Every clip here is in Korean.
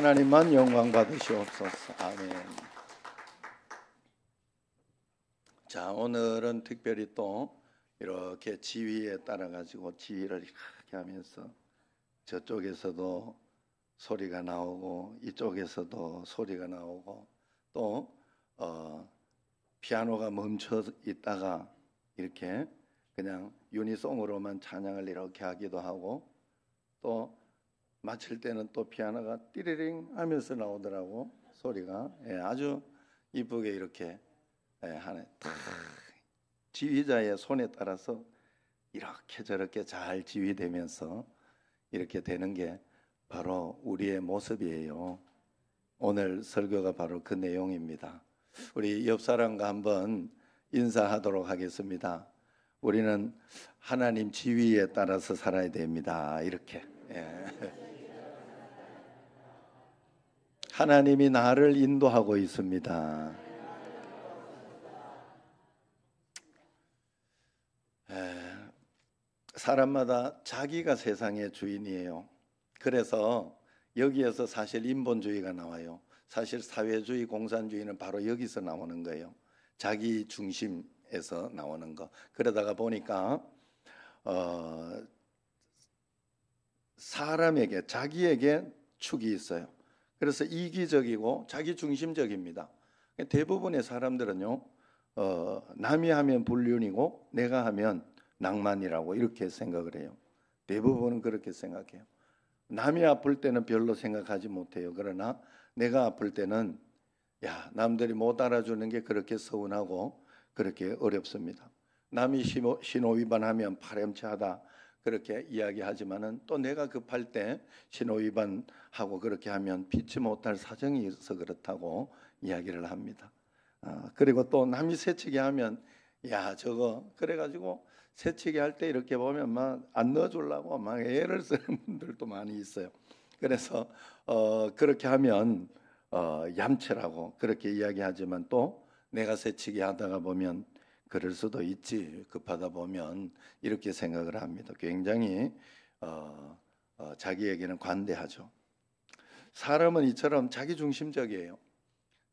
하나님만 영광 받으시옵소서. 아멘. 자, 오늘은 특별히 또 이렇게 지휘에 따라 가지고 지휘를 이렇게 하면서 저쪽에서도 소리가 나오고 이쪽에서도 소리가 나오고 또 피아노가 멈춰 있다가 이렇게 그냥 유니송으로만 찬양을 이렇게 하기도 하고 또 마칠 때는 또 피아노가 띠리링 하면서 나오더라고 소리가. 아주 이쁘게 이렇게 하네. 지휘자의 손에 따라서 이렇게 저렇게 잘 지휘되면서 이렇게 되는 게 바로 우리의 모습이에요. 오늘 설교가 바로 그 내용입니다. 우리 옆 사람과 한번 인사하도록 하겠습니다. 우리는 하나님 지휘에 따라서 살아야 됩니다. 이렇게. 하나님이 나를 인도하고 있습니다. 사람마다 자기가 세상의 주인이에요. 그래서 여기에서 사실 인본주의가 나와요. 사실 사회주의, 공산주의는 바로 여기서 나오는 거예요. 자기 중심에서 나오는 거. 그러다가 보니까 사람에게, 자기에게 축이 있어요. 그래서 이기적이고 자기 중심적입니다. 대부분의 사람들은요, 남이 하면 불륜이고 내가 하면 낭만이라고 이렇게 생각을 해요. 대부분은 그렇게 생각해요. 남이 아플 때는 별로 생각하지 못해요. 그러나 내가 아플 때는 남들이 못 알아주는 게 그렇게 서운하고 그렇게 어렵습니다. 남이 신호위반하면 파렴치하다 그렇게 이야기하지만은 또 내가 급할 때 신호위반하고 그렇게 하면 피치 못할 사정이 있어서 그렇다고 이야기를 합니다. 그리고 또 남이 새치기 하면 저거 그래가지고 새치기 할 때 이렇게 보면 막 안 넣어주려고 막 애를 쓰는 분들도 많이 있어요. 그래서 그렇게 하면 얌체라고 그렇게 이야기하지만 또 내가 새치기 하다가 보면 그럴 수도 있지, 급하다 보면 이렇게 생각을 합니다. 굉장히 자기에게는 관대하죠. 사람은 이처럼 자기중심적이에요.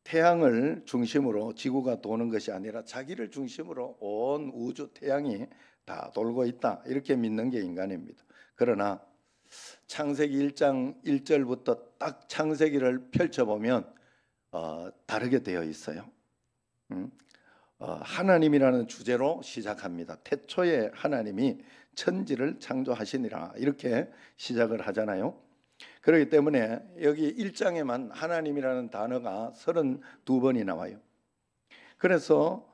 태양을 중심으로 지구가 도는 것이 아니라 자기를 중심으로 온 우주 태양이 다 돌고 있다, 이렇게 믿는 게 인간입니다. 그러나 창세기 1장 1절부터 딱 창세기를 펼쳐보면 다르게 되어 있어요. 하나님이라는 주제로 시작합니다. 태초에 하나님이 천지를 창조하시니라, 이렇게 시작을 하잖아요. 그렇기 때문에 여기 1장에만 하나님이라는 단어가 32번이 나와요. 그래서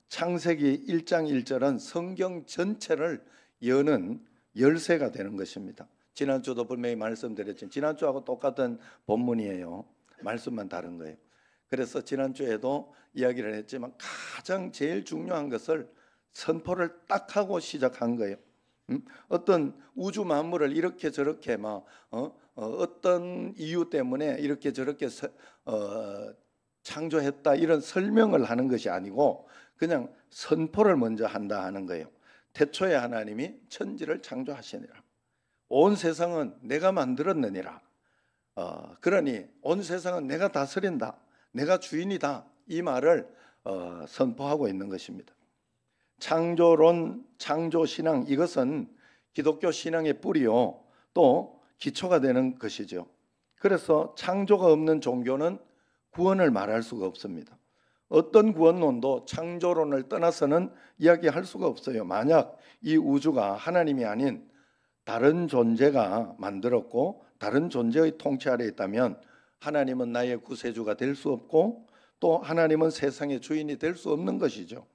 창세기 1장 1절은 성경 전체를 여는 열쇠가 되는 것입니다. 지난주도 분명히 말씀드렸지만 지난주하고 똑같은 본문이에요. 말씀만 다른 거예요. 그래서 지난주에도 이야기를 했지만 가장 제일 중요한 것을 선포를 딱 하고 시작한 거예요. 어떤 우주 만물을 이렇게 저렇게 막 어떤 이유 때문에 이렇게 저렇게 창조했다, 이런 설명을 하는 것이 아니고 그냥 선포를 먼저 한다 하는 거예요. 태초에 하나님이 천지를 창조하시니라. 온 세상은 내가 만들었느니라. 그러니 온 세상은 내가 다스린다, 내가 주인이다, 이 말을 선포하고 있는 것입니다. 창조론, 창조신앙, 이것은 기독교 신앙의 뿌리요 또 기초가 되는 것이죠. 그래서 창조가 없는 종교는 구원을 말할 수가 없습니다. 어떤 구원론도 창조론을 떠나서는 이야기할 수가 없어요. 만약 이 우주가 하나님이 아닌 다른 존재가 만들었고 다른 존재의 통치 아래에 있다면 하나님은 나의 구세주가 될 수 없고 또 하나님은 세상의 주인이 될 수 없는 것이죠.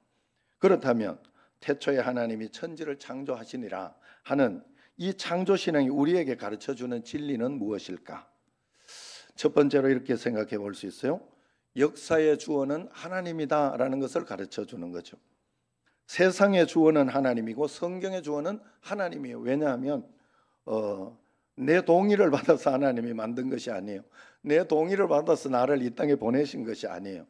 그렇다면 태초에 하나님이 천지를 창조하시니라 하는 이 창조신앙이 우리에게 가르쳐주는 진리는 무엇일까? 첫 번째로 이렇게 생각해 볼 수 있어요. 역사의 주원은 하나님이다라는 것을 가르쳐주는 거죠. 세상의 주원은 하나님이고 성경의 주원은 하나님이에요. 왜냐하면 내 동의를 받아서 하나님이 만든 것이 아니에요. 내 동의를 받아서 나를 이 땅에 보내신 것이 아니에요.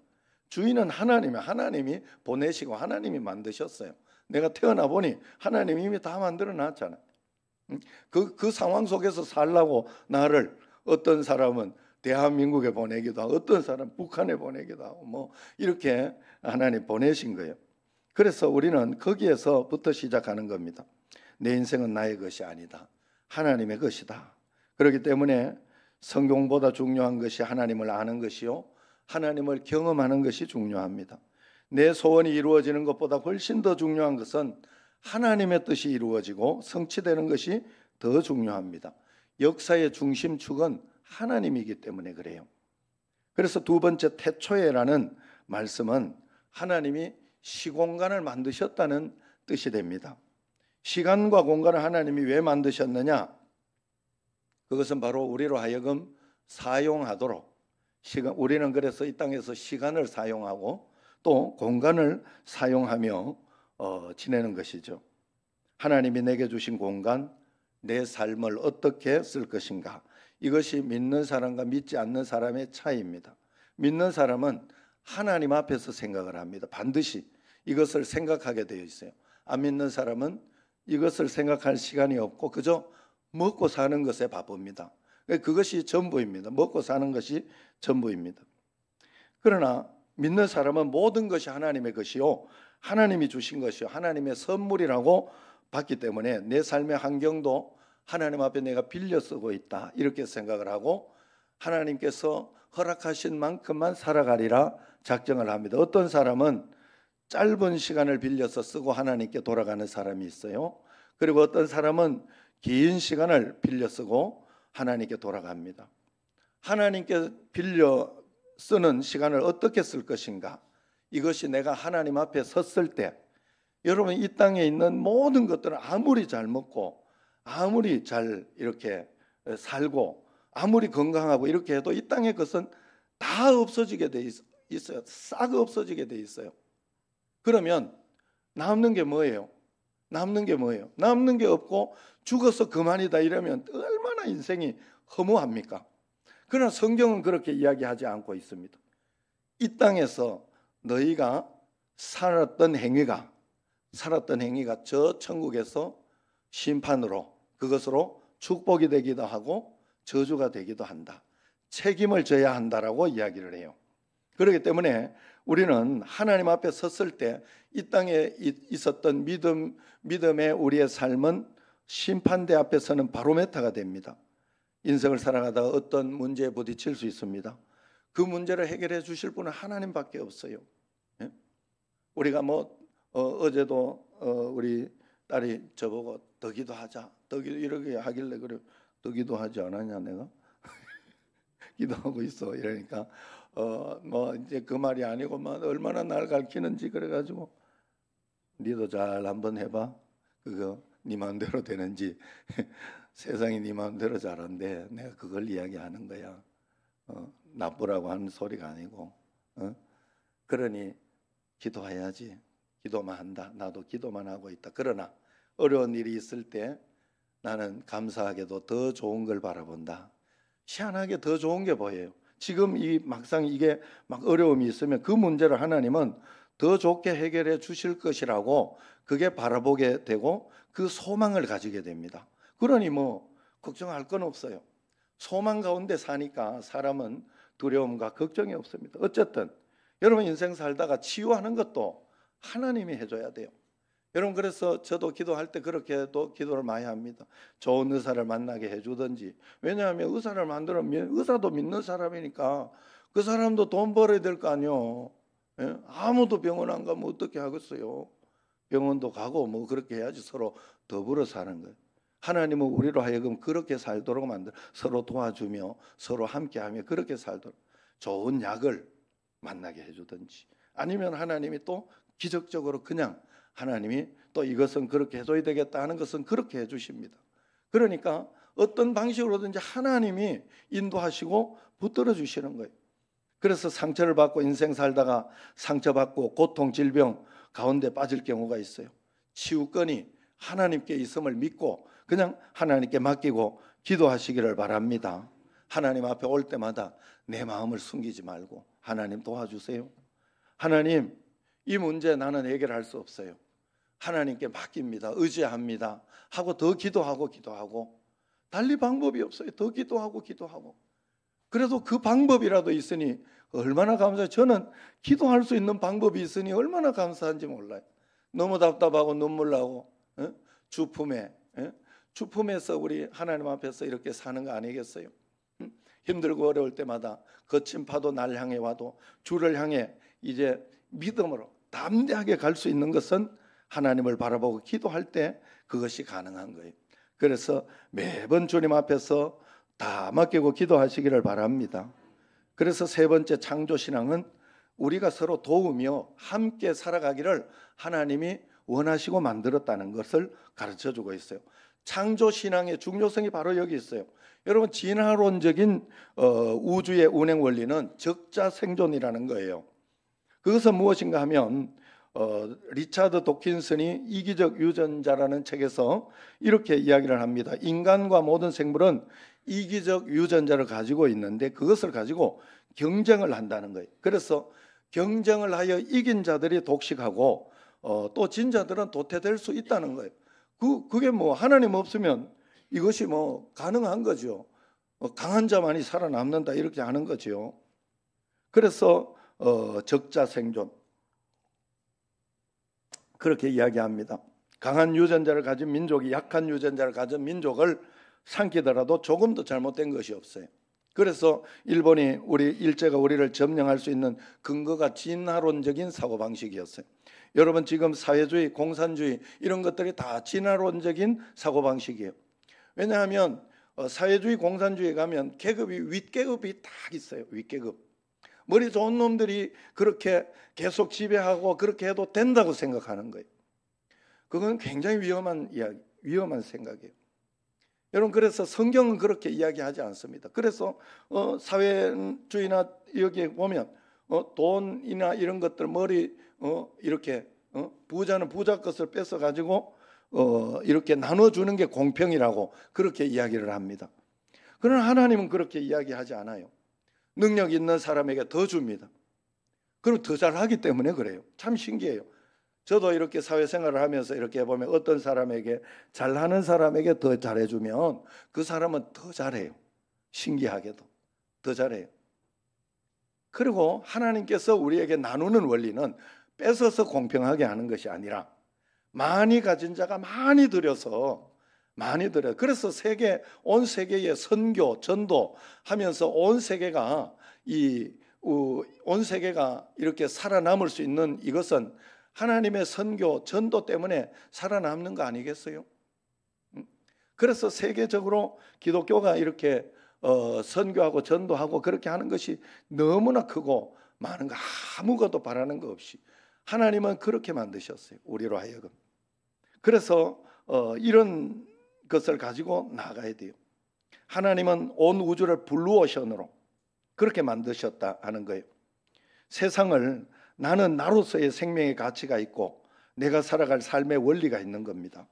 주인은 하나님이에요. 하나님이 보내시고 하나님이 만드셨어요. 내가 태어나 보니 하나님이 이미 다 만들어 놨잖아요. 그 상황 속에서 살라고 나를 어떤 사람은 대한민국에 보내기도 하고 어떤 사람은 북한에 보내기도 하고 뭐 이렇게 하나님 보내신 거예요. 그래서 우리는 거기에서부터 시작하는 겁니다. 내 인생은 나의 것이 아니다. 하나님의 것이다. 그렇기 때문에 성경보다 중요한 것이 하나님을 아는 것이요, 하나님을 경험하는 것이 중요합니다. 내 소원이 이루어지는 것보다 훨씬 더 중요한 것은 하나님의 뜻이 이루어지고 성취되는 것이 더 중요합니다. 역사의 중심축은 하나님이기 때문에 그래요. 그래서 두 번째 태초에라는 말씀은 하나님이 시공간을 만드셨다는 뜻이 됩니다. 시간과 공간을 하나님이 왜 만드셨느냐? 그것은 바로 우리로 하여금 사용하도록, 우리는 그래서 이 땅에서 시간을 사용하고 또 공간을 사용하며 지내는 것이죠. 하나님이 내게 주신 공간, 내 삶을 어떻게 쓸 것인가, 이것이 믿는 사람과 믿지 않는 사람의 차이입니다. 믿는 사람은 하나님 앞에서 생각을 합니다. 반드시 이것을 생각하게 되어 있어요. 안 믿는 사람은 이것을 생각할 시간이 없고 그저 먹고 사는 것에 바쁩니다. 그것이 전부입니다. 먹고 사는 것이 전부입니다. 그러나 믿는 사람은 모든 것이 하나님의 것이요, 하나님이 주신 것이요, 하나님의 선물이라고 봤기 때문에 내 삶의 환경도 하나님 앞에 내가 빌려 쓰고 있다, 이렇게 생각을 하고 하나님께서 허락하신 만큼만 살아가리라 작정을 합니다. 어떤 사람은 짧은 시간을 빌려서 쓰고 하나님께 돌아가는 사람이 있어요. 그리고 어떤 사람은 긴 시간을 빌려 쓰고 하나님께 돌아갑니다. 하나님께 빌려 쓰는 시간을 어떻게 쓸 것인가, 이것이 내가 하나님 앞에 섰을 때, 여러분 이 땅에 있는 모든 것들은 아무리 잘 먹고 아무리 잘 이렇게 살고 아무리 건강하고 이렇게 해도 이 땅의 것은 다 없어지게 돼 있어요. 싹 없어지게 돼 있어요. 그러면 남는 게 뭐예요? 남는 게 뭐예요? 남는 게 없고 죽어서 그만이다 이러면 얼마나 인생이 허무합니까? 그러나 성경은 그렇게 이야기하지 않고 있습니다. 이 땅에서 너희가 살았던 행위가 저 천국에서 심판으로, 그것으로 축복이 되기도 하고 저주가 되기도 한다. 책임을 져야 한다라고 이야기를 해요. 그렇기 때문에 우리는 하나님 앞에 섰을 때 이 땅에 있었던 믿음의 우리의 삶은 심판대 앞에 서는 바로메타가 됩니다. 인생을 살아가다가 어떤 문제에 부딪힐 수 있습니다. 그 문제를 해결해 주실 분은 하나님밖에 없어요. 예? 우리가 어제도 우리 딸이 저보고 더 기도하자, 이렇게 하길래 그래, 더 기도하지 않았냐 내가? 기도하고 있어 이러니까 이제 그 말이 아니고 얼마나 날 가르치는지 그래가지고 니도 잘 한번 해봐. 그거 네 마음대로 되는지. 세상이 네 마음대로 잘한대. 내가 그걸 이야기하는 거야. 나쁘라고 하는 소리가 아니고. 그러니 기도해야지. 기도만 한다. 나도 기도만 하고 있다. 그러나 어려운 일이 있을 때 나는 감사하게도 더 좋은 걸 바라본다. 희한하게 더 좋은 게 보여요. 지금 막상 이게 막 어려움이 있으면 그 문제를 하나님은 더 좋게 해결해 주실 것이라고 그게 바라보게 되고 그 소망을 가지게 됩니다. 그러니 걱정할 건 없어요. 소망 가운데 사니까 사람은 두려움과 걱정이 없습니다. 어쨌든 여러분 인생 살다가 치유하는 것도 하나님이 해줘야 돼요. 여러분 그래서 저도 기도할 때 그렇게 또 기도를 많이 합니다. 좋은 의사를 만나게 해주든지. 왜냐하면 의사를 만들면 의사도 믿는 사람이니까 그 사람도 돈 벌어야 될 거 아니에요. 예? 아무도 병원 안 가면 어떻게 하겠어요? 병원도 가고 그렇게 해야지 서로 더불어 사는 거예요. 하나님은 우리로 하여금 그렇게 살도록 만들어 서로 도와주며 서로 함께하며 그렇게 살도록 좋은 약을 만나게 해주든지, 아니면 하나님이 또 기적적으로 그냥 하나님이 또 이것은 그렇게 해줘야 되겠다 하는 것은 그렇게 해주십니다. 그러니까 어떤 방식으로든지 하나님이 인도하시고 붙들어 주시는 거예요. 그래서 상처를 받고 인생 살다가 상처받고 고통, 질병 가운데 빠질 경우가 있어요. 치유권이 하나님께 있음을 믿고 그냥 하나님께 맡기고 기도하시기를 바랍니다. 하나님 앞에 올 때마다 내 마음을 숨기지 말고 하나님 도와주세요. 하나님, 이 문제 나는 해결할 수 없어요. 하나님께 맡깁니다. 의지합니다. 하고 더 기도하고 달리 방법이 없어요. 더 기도하고 기도하고. 그래도 그 방법이라도 있으니 얼마나 감사해요. 저는 기도할 수 있는 방법이 있으니 얼마나 감사한지 몰라요. 너무 답답하고 눈물 나고 주품에 주품에서 우리 하나님 앞에서 이렇게 사는 거 아니겠어요? 힘들고 어려울 때마다 거친 파도 날 향해 와도 주를 향해 이제 믿음으로 담대하게 갈 수 있는 것은 하나님을 바라보고 기도할 때 그것이 가능한 거예요. 그래서 매번 주님 앞에서 다 맡기고 기도하시기를 바랍니다. 그래서 세 번째 창조신앙은 우리가 서로 도우며 함께 살아가기를 하나님이 원하시고 만들었다는 것을 가르쳐주고 있어요. 창조신앙의 중요성이 바로 여기 있어요. 여러분, 진화론적인 우주의 운행 원리는 적자생존이라는 거예요. 그것은 무엇인가 하면 리차드 도킨슨이 이기적 유전자라는 책에서 이렇게 이야기를 합니다. 인간과 모든 생물은 이기적 유전자를 가지고 있는데 그것을 가지고 경쟁을 한다는 거예요. 그래서 경쟁을 하여 이긴 자들이 독식하고 또 진 자들은 도태될 수 있다는 거예요. 그게 뭐 하나님 없으면 이것이 뭐 가능한 거죠. 강한 자만이 살아남는다 이렇게 하는 거죠. 그래서 적자생존 그렇게 이야기합니다. 강한 유전자를 가진 민족이 약한 유전자를 가진 민족을 삼키더라도 조금도 잘못된 것이 없어요. 그래서 일본이 일제가 우리를 점령할 수 있는 근거가 진화론적인 사고방식이었어요. 여러분, 지금 사회주의, 공산주의 이런 것들이 다 진화론적인 사고방식이에요. 왜냐하면 사회주의, 공산주의에 가면 계급이 윗계급이 딱 있어요. 윗계급. 머리 좋은 놈들이 그렇게 계속 지배하고 그렇게 해도 된다고 생각하는 거예요. 그건 굉장히 위험한 생각이에요. 여러분, 그래서 성경은 그렇게 이야기하지 않습니다. 그래서 사회주의나 여기에 보면 돈이나 이런 것들 머리 이렇게 부자는 부자 것을 뺏어 가지고 이렇게 나눠주는 게 공평이라고 그렇게 이야기를 합니다. 그러나 하나님은 그렇게 이야기하지 않아요. 능력 있는 사람에게 더 줍니다. 그럼 더 잘하기 때문에 그래요. 참 신기해요. 저도 이렇게 사회생활을 하면서 이렇게 보면 어떤 사람에게 잘하는 사람에게 더 잘해주면 그 사람은 더 잘해요. 신기하게도 더 잘해요. 그리고 하나님께서 우리에게 나누는 원리는 뺏어서 공평하게 하는 것이 아니라 많이 가진 자가 많이 드려서 그래서 온 세계에 선교, 전도 하면서 온 세계가 이렇게 살아남을 수 있는 이것은 하나님의 선교, 전도 때문에 살아남는 거 아니겠어요? 그래서 세계적으로 기독교가 이렇게 선교하고 전도하고 그렇게 하는 것이 너무나 크고 많은 거 아무것도 바라는 거 없이 하나님은 그렇게 만드셨어요. 우리로 하여금. 그래서 이런 것을 가지고 나가야 돼요. 하나님은 온 우주를 블루오션으로 그렇게 만드셨다 하는 거예요. 세상을 나는 나로서의 생명의 가치가 있고 내가 살아갈 삶의 원리가 있는 겁니다.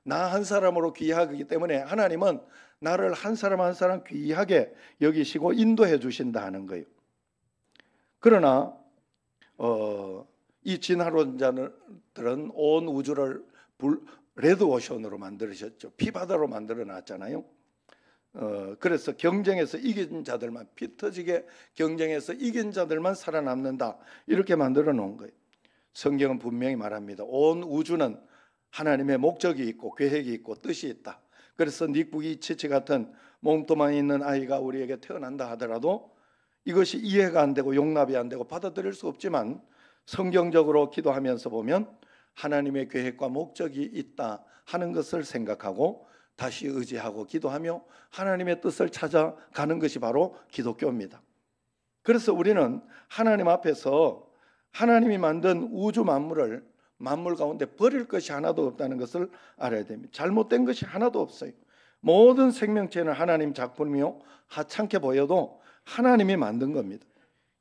나 한 사람으로 귀하기 때문에 하나님은 나를 한 사람 한 사람 귀하게 여기시고 인도해 주신다 하는 거예요. 그러나 이 진화론자들은 온 우주를 레드오션으로 만들으셨죠. 피바다로 만들어 놨잖아요. 그래서 경쟁에서 이긴 자들만, 피 터지게 경쟁에서 이긴 자들만 살아남는다 이렇게 만들어 놓은 거예요. 성경은 분명히 말합니다. 온 우주는 하나님의 목적이 있고 계획이 있고 뜻이 있다. 그래서 닉북이 이치치 같은 몸뚱아리 있는 아이가 우리에게 태어난다 하더라도 이것이 이해가 안 되고 용납이 안 되고 받아들일 수 없지만 성경적으로 기도하면서 보면 하나님의 계획과 목적이 있다 하는 것을 생각하고 다시 의지하고 기도하며 하나님의 뜻을 찾아가는 것이 바로 기독교입니다. 그래서 우리는 하나님 앞에서 하나님이 만든 우주 만물 가운데 버릴 것이 하나도 없다는 것을 알아야 됩니다. 잘못된 것이 하나도 없어요. 모든 생명체는 하나님 작품이요 하찮게 보여도 하나님이 만든 겁니다.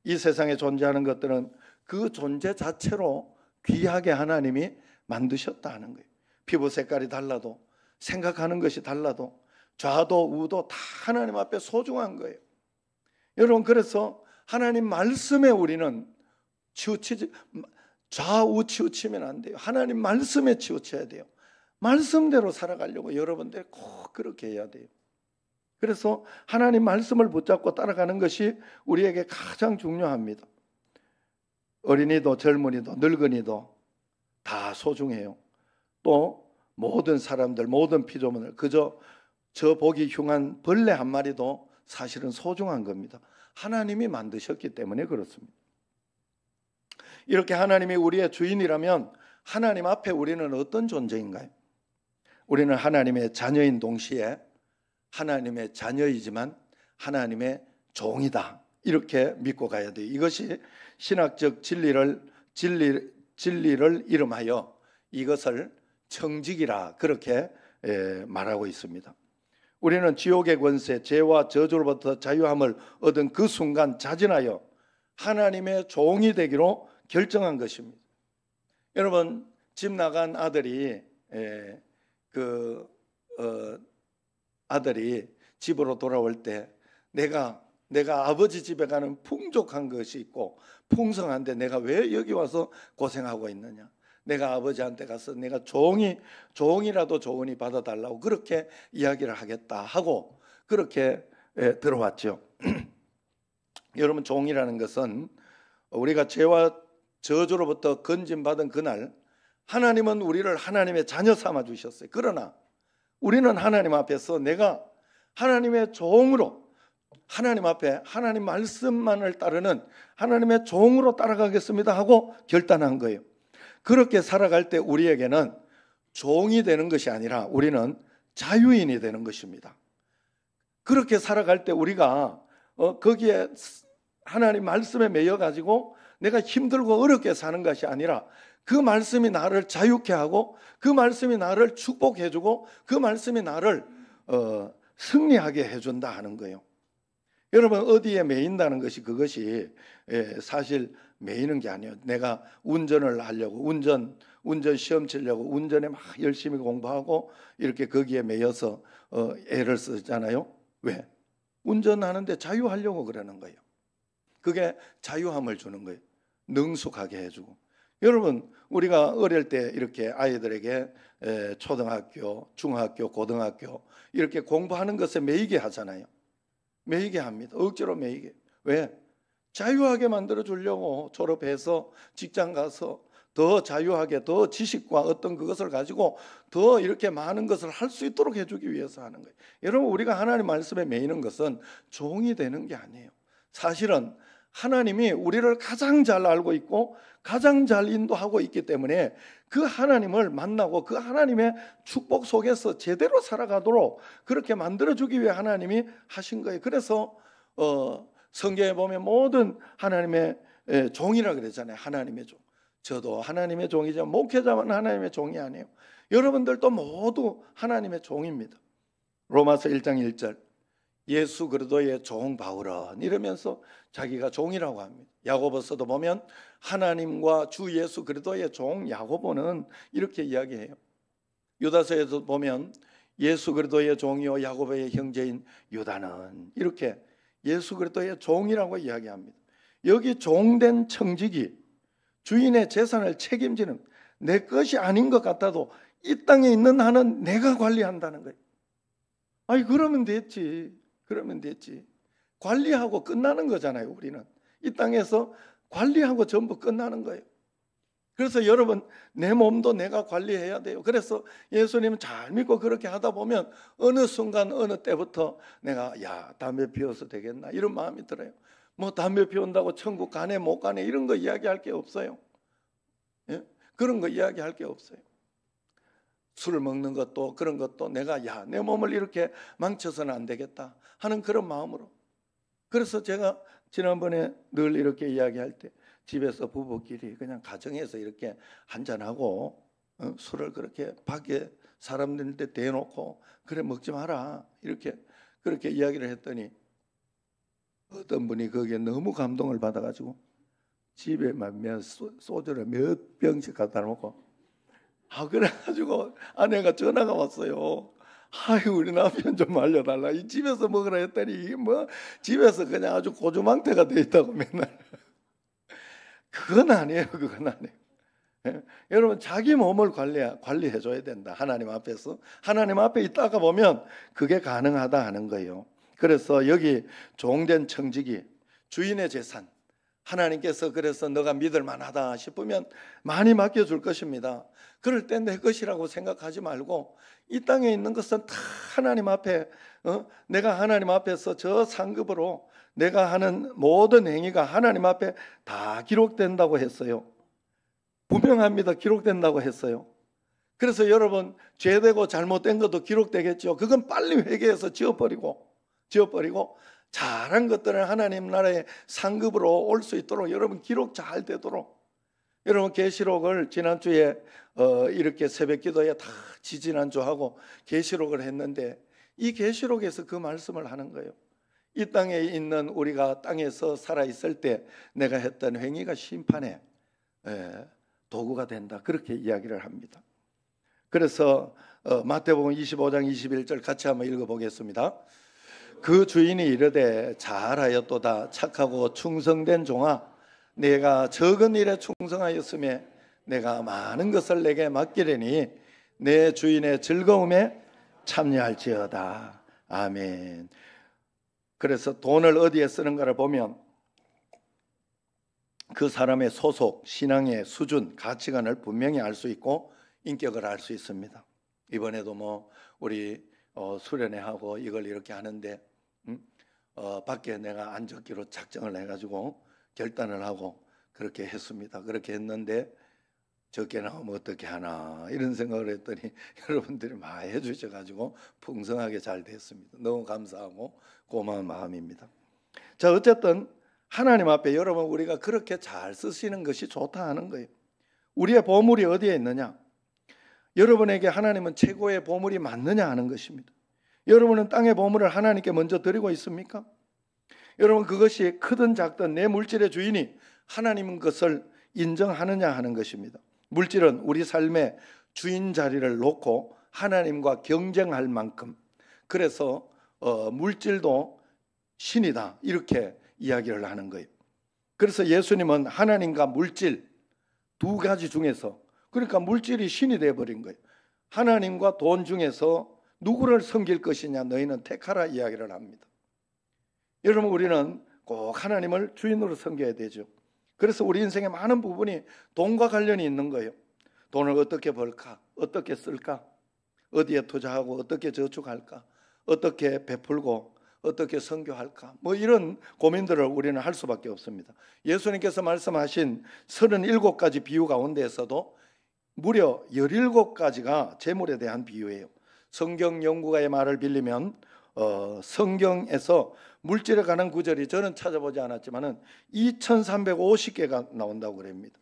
이 세상에 존재하는 것들은 그 존재 자체로 귀하게 하나님이 만드셨다 하는 거예요. 피부 색깔이 달라도 생각하는 것이 달라도 좌도 우도 다 하나님 앞에 소중한 거예요. 여러분, 그래서 하나님 말씀에 우리는 좌우 치우치면 안 돼요. 하나님 말씀에 치우쳐야 돼요. 말씀대로 살아가려고 여러분들 꼭 그렇게 해야 돼요. 그래서 하나님 말씀을 붙잡고 따라가는 것이 우리에게 가장 중요합니다. 어린이도 젊은이도 늙은이도 다 소중해요. 또 모든 사람들, 모든 피조물들, 그저 저 보기 흉한 벌레 한 마리도 사실은 소중한 겁니다. 하나님이 만드셨기 때문에 그렇습니다. 이렇게 하나님이 우리의 주인이라면 하나님 앞에 우리는 어떤 존재인가요? 우리는 하나님의 자녀인 동시에 하나님의 자녀이지만 하나님의 종이다. 이렇게 믿고 가야 돼요. 이것이 신학적 진리를 이름하여 이것을 청직이라 그렇게 말하고 있습니다. 우리는 지옥의 권세, 죄와 저주로부터 자유함을 얻은 그 순간 자진하여 하나님의 종이 되기로 결정한 것입니다. 여러분, 집 나간 아들이 아들이 집으로 돌아올 때 내가 아버지 집에 가는 풍족한 것이 있고 풍성한데 내가 왜 여기 와서 고생하고 있느냐? 내가 아버지한테 가서 내가 종이라도 좋으니 받아달라고 그렇게 이야기를 하겠다 하고 그렇게 들어왔죠. 여러분, 종이라는 것은 우리가 죄와 저주로부터 건진받은 그날 하나님은 우리를 하나님의 자녀 삼아 주셨어요. 그러나 우리는 하나님 앞에서 내가 하나님의 종으로 하나님 앞에 하나님 말씀만을 따르는 하나님의 종으로 따라가겠습니다 하고 결단한 거예요. 그렇게 살아갈 때 우리에게는 종이 되는 것이 아니라 우리는 자유인이 되는 것입니다. 그렇게 살아갈 때 우리가 거기에 하나님 말씀에 매여 가지고 내가 힘들고 어렵게 사는 것이 아니라 그 말씀이 나를 자유케 하고 그 말씀이 나를 축복해 주고 그 말씀이 나를 승리하게 해준다 하는 거예요. 여러분, 어디에 매인다는 것이 그것이 사실 매이는 게 아니에요. 내가 운전을 하려고 운전 시험 치려고 운전에 막 열심히 공부하고 이렇게 거기에 매여서 애를 쓰잖아요. 왜? 운전하는데 자유하려고 그러는 거예요. 그게 자유함을 주는 거예요. 능숙하게 해주고. 여러분, 우리가 어릴 때 이렇게 아이들에게 초등학교, 중학교, 고등학교 이렇게 공부하는 것에 매이게 하잖아요. 매이게 합니다. 억지로 매이게. 왜? 자유하게 만들어 주려고. 졸업해서 직장 가서 더 자유하게 더 지식과 어떤 그것을 가지고 더 이렇게 많은 것을 할 수 있도록 해주기 위해서 하는 거예요. 여러분, 우리가 하나님 말씀에 매이는 것은 종이 되는 게 아니에요. 사실은 하나님이 우리를 가장 잘 알고 있고 가장 잘 인도하고 있기 때문에 그 하나님을 만나고 그 하나님의 축복 속에서 제대로 살아가도록 그렇게 만들어주기 위해 하나님이 하신 거예요. 그래서 성경에 보면 모든 하나님의 종이라 그랬잖아요. 하나님의 종. 저도 하나님의 종이지만 목회자만 하나님의 종이 아니에요. 여러분들도 모두 하나님의 종입니다. 로마서 1장 1절 예수 그리스도의 종 바울은 이러면서 자기가 종이라고 합니다. 야고보서도 보면 하나님과 주 예수 그리스도의 종 야고보는 이렇게 이야기해요. 유다서에도 보면 예수 그리스도의 종이요 야고보의 형제인 유다는 이렇게 예수 그리스도의 종이라고 이야기합니다. 여기 종된 청직이 주인의 재산을 책임지는 내 것이 아닌 것 같아도 이 땅에 있는 한은 내가 관리한다는 거예요. 아니 그러면 됐지. 관리하고 끝나는 거잖아요. 우리는 이 땅에서 관리하고 전부 끝나는 거예요. 그래서 여러분, 내 몸도 내가 관리해야 돼요. 그래서 예수님은 잘 믿고 그렇게 하다 보면 어느 순간 어느 때부터 내가 담배 피워서 되겠나 이런 마음이 들어요. 뭐 담배 피운다고 천국 가네 못 가네 이런 거 이야기할 게 없어요. 예? 그런 거 이야기할 게 없어요. 술을 먹는 것도 그런 것도 내가 내 몸을 이렇게 망쳐서는 안 되겠다 하는 그런 마음으로. 그래서 제가 지난번에 늘 이렇게 이야기할 때 집에서 부부끼리 그냥 가정에서 이렇게 한잔하고 술을 그렇게 밖에 사람들한테 대놓고 그래 먹지 마라 이렇게 그렇게 이야기를 했더니 어떤 분이 거기에 너무 감동을 받아가지고 집에 소주를 몇 병씩 갖다 놓고 그래가지고 아내가 전화가 왔어요. 우리 남편 좀 알려달라. 이 집에서 먹으라 했더니 뭐 집에서 그냥 아주 고주망태가 돼 있다고 맨날. 그건 아니에요. 예? 여러분, 자기 몸을 관리해 줘야 된다. 하나님 앞에서 하나님 앞에 있다가 보면 그게 가능하다 하는 거예요. 그래서 여기 종된 청지기, 주인의 재산, 하나님께서 그래서 너가 믿을 만하다 싶으면 많이 맡겨줄 것입니다. 그럴 때 내 것이라고 생각하지 말고 이 땅에 있는 것은 다 하나님 앞에, 내가 하나님 앞에서 저 상급으로 내가 하는 모든 행위가 하나님 앞에 다 기록된다고 했어요. 분명합니다. 기록된다고 했어요. 그래서 여러분, 죄되고 잘못된 것도 기록되겠죠. 그건 빨리 회개해서 지워버리고 잘한 것들은 하나님 나라의 상급으로 올 수 있도록 여러분 기록 잘 되도록, 여러분 계시록을 지난주에 이렇게 새벽기도에 다 지지난주하고 계시록을 했는데, 이 계시록에서 그 말씀을 하는 거예요. 이 땅에 있는 우리가 땅에서 살아있을 때 내가 했던 행위가 심판의 도구가 된다, 그렇게 이야기를 합니다. 그래서 마태복음 25장 21절 같이 한번 읽어보겠습니다. 그 주인이 이르되 잘하였도다 착하고 충성된 종아, 내가 적은 일에 충성하였음에 내가 많은 것을 내게 맡기려니 내 주인의 즐거움에 참여할지어다. 아멘. 그래서 돈을 어디에 쓰는가를 보면 그 사람의 소속, 신앙의 수준, 가치관을 분명히 알 수 있고 인격을 알 수 있습니다. 이번에도 우리 수련회하고 이걸 이렇게 하는데 밖에 내가 안 적기로 작정을 해가지고 결단을 하고 그렇게 했습니다. 그렇게 했는데 적게 나오면 어떻게 하나 이런 생각을 했더니 여러분들이 많이 해주셔가지고 풍성하게 잘 됐습니다. 너무 감사하고 고마운 마음입니다. 자, 어쨌든 하나님 앞에 여러분 우리가 그렇게 잘 쓰시는 것이 좋다 하는 거예요. 우리의 보물이 어디에 있느냐? 여러분에게 하나님은 최고의 보물이 맞느냐 하는 것입니다. 여러분은 땅의 보물을 하나님께 먼저 드리고 있습니까? 여러분 그것이 크든 작든 내 물질의 주인이 하나님인 것을 인정하느냐 하는 것입니다. 물질은 우리 삶의 주인 자리를 놓고 하나님과 경쟁할 만큼, 그래서 물질도 신이다 이렇게 이야기를 하는 거예요. 그래서 예수님은 하나님과 물질 두 가지 중에서, 그러니까 물질이 신이 되어버린 거예요. 하나님과 돈 중에서 누구를 섬길 것이냐 너희는 택하라 이야기를 합니다. 여러분 우리는 꼭 하나님을 주인으로 섬겨야 되죠. 그래서 우리 인생의 많은 부분이 돈과 관련이 있는 거예요. 돈을 어떻게 벌까? 어떻게 쓸까? 어디에 투자하고 어떻게 저축할까? 어떻게 베풀고 어떻게 선교할까? 이런 고민들을 우리는 할 수밖에 없습니다. 예수님께서 말씀하신 37가지 비유 가운데에서도 무려 17가지가 재물에 대한 비유예요. 성경 연구가의 말을 빌리면 성경에서 물질에 관한 구절이 저는 찾아보지 않았지만 2350개가 나온다고 그럽니다.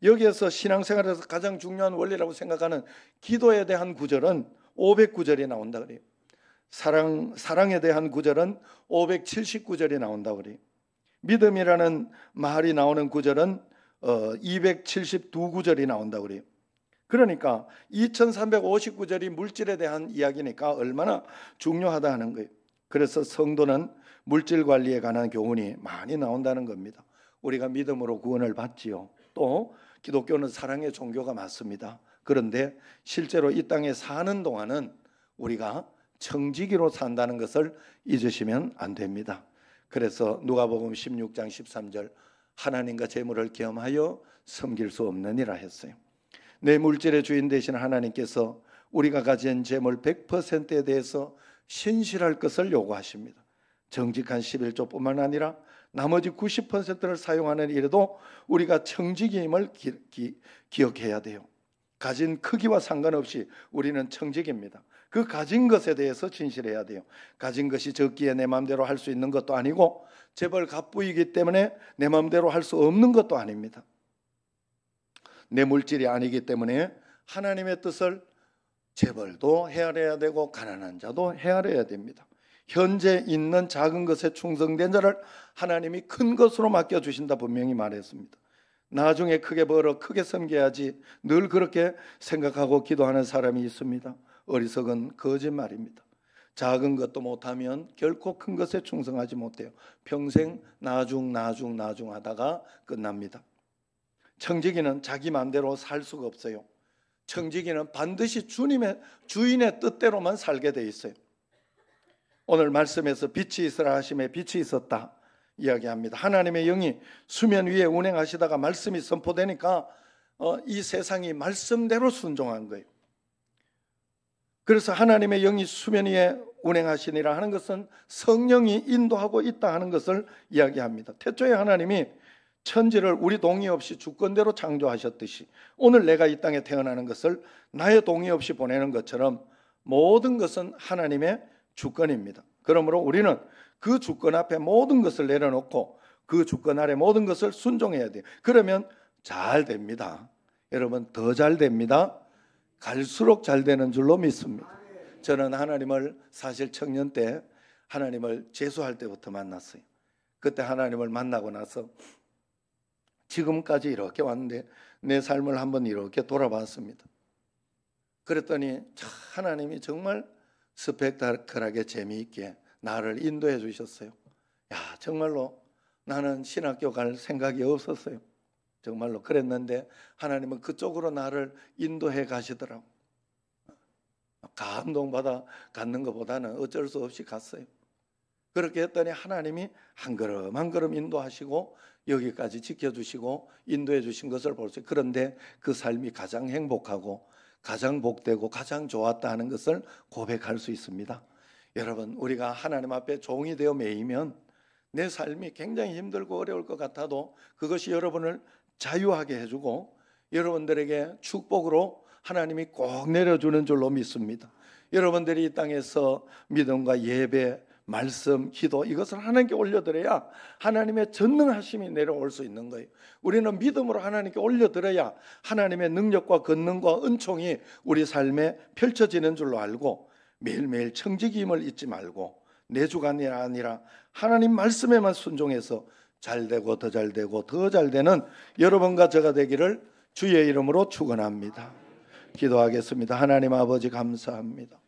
여기에서 신앙생활에서 가장 중요한 원리라고 생각하는 기도에 대한 구절은 509절이 나온다 그래요. 사랑에 대한 구절은 579절이 나온다 그래요. 믿음이라는 말이 나오는 구절은 272구절이 나온다 그래요. 그러니까 2359절이 물질에 대한 이야기니까 얼마나 중요하다 하는 거예요. 그래서 성도는 물질 관리에 관한 교훈이 많이 나온다는 겁니다. 우리가 믿음으로 구원을 받지요. 또 기독교는 사랑의 종교가 맞습니다. 그런데 실제로 이 땅에 사는 동안은 우리가 청지기로 산다는 것을 잊으시면 안 됩니다. 그래서 누가복음 16장 13절 하나님과 재물을 겸하여 섬길 수 없느니라 했어요. 내 물질의 주인 되신 하나님께서 우리가 가진 재물 100%에 대해서 신실할 것을 요구하십니다. 정직한 11조뿐만 아니라 나머지 90%를 사용하는 일에도 우리가 청지기임을 기억해야 돼요. 가진 크기와 상관없이 우리는 청지기입니다. 그 가진 것에 대해서 진실해야 돼요. 가진 것이 적기에 내 마음대로 할 수 있는 것도 아니고 재벌 갑부이기 때문에 내 마음대로 할 수 없는 것도 아닙니다. 내 물질이 아니기 때문에 하나님의 뜻을 재벌도 헤아려야 되고 가난한 자도 헤아려야 됩니다. 현재 있는 작은 것에 충성된 자를 하나님이 큰 것으로 맡겨주신다 분명히 말했습니다. 나중에 크게 벌어 크게 섬겨야지 늘 그렇게 생각하고 기도하는 사람이 있습니다. 어리석은 거짓말입니다. 작은 것도 못하면 결코 큰 것에 충성하지 못해요. 평생 나중 하다가 끝납니다. 청지기는 자기 마음대로 살 수가 없어요. 청지기는 반드시 주인의 뜻대로만 살게 돼 있어요. 오늘 말씀에서 빛이 있으라 하심에 빛이 있었다 이야기합니다. 하나님의 영이 수면 위에 운행하시다가 말씀이 선포되니까 이 세상이 말씀대로 순종한 거예요. 그래서 하나님의 영이 수면 위에 운행하시니라 하는 것은 성령이 인도하고 있다 하는 것을 이야기합니다. 태초에 하나님이 천지를 우리 동의 없이 주권대로 창조하셨듯이 오늘 내가 이 땅에 태어나는 것을 나의 동의 없이 보내는 것처럼 모든 것은 하나님의 주권입니다. 그러므로 우리는 그 주권 앞에 모든 것을 내려놓고 그 주권 아래 모든 것을 순종해야 돼요. 그러면 잘 됩니다. 여러분, 더 잘 됩니다. 갈수록 잘 되는 줄로 믿습니다. 저는 하나님을 사실 청년 때 하나님을 재수할 때부터 만났어요. 그때 하나님을 만나고 나서 지금까지 이렇게 왔는데 내 삶을 한번 이렇게 돌아봤습니다. 그랬더니 하나님이 정말 스펙타클하게 재미있게 나를 인도해 주셨어요. 야, 정말로 나는 신학교 갈 생각이 없었어요. 정말로 그랬는데 하나님은 그쪽으로 나를 인도해 가시더라고. 감동받아 갔는 것보다는 어쩔 수 없이 갔어요. 그렇게 했더니 하나님이 한 걸음 한 걸음 인도하시고 여기까지 지켜주시고 인도해 주신 것을 볼 수 있어요. 그런데 그 삶이 가장 행복하고 가장 복되고 가장 좋았다 하는 것을 고백할 수 있습니다. 여러분, 우리가 하나님 앞에 종이 되어 매이면 내 삶이 굉장히 힘들고 어려울 것 같아도 그것이 여러분을 자유하게 해주고 여러분들에게 축복으로 하나님이 꼭 내려주는 줄로 믿습니다. 여러분들이 이 땅에서 믿음과 예배, 말씀, 기도 이것을 하나님께 올려드려야 하나님의 전능하심이 내려올 수 있는 거예요. 우리는 믿음으로 하나님께 올려드려야 하나님의 능력과 권능과 은총이 우리 삶에 펼쳐지는 줄로 알고 매일매일 청지기임을 잊지 말고 내 주관이 아니라 하나님 말씀에만 순종해서 잘되고 더 잘되고 더 잘되는 여러분과 저가 되기를 주의 이름으로 축원합니다. 기도하겠습니다. 하나님 아버지 감사합니다.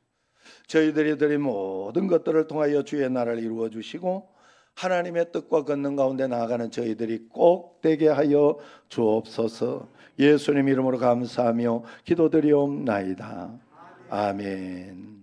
저희들이 드린 모든 것들을 통하여 주의 나라를 이루어 주시고 하나님의 뜻과 권능 가운데 나아가는 저희들이 꼭 되게 하여 주옵소서. 예수님 이름으로 감사하며 기도드리옵나이다. 아멘.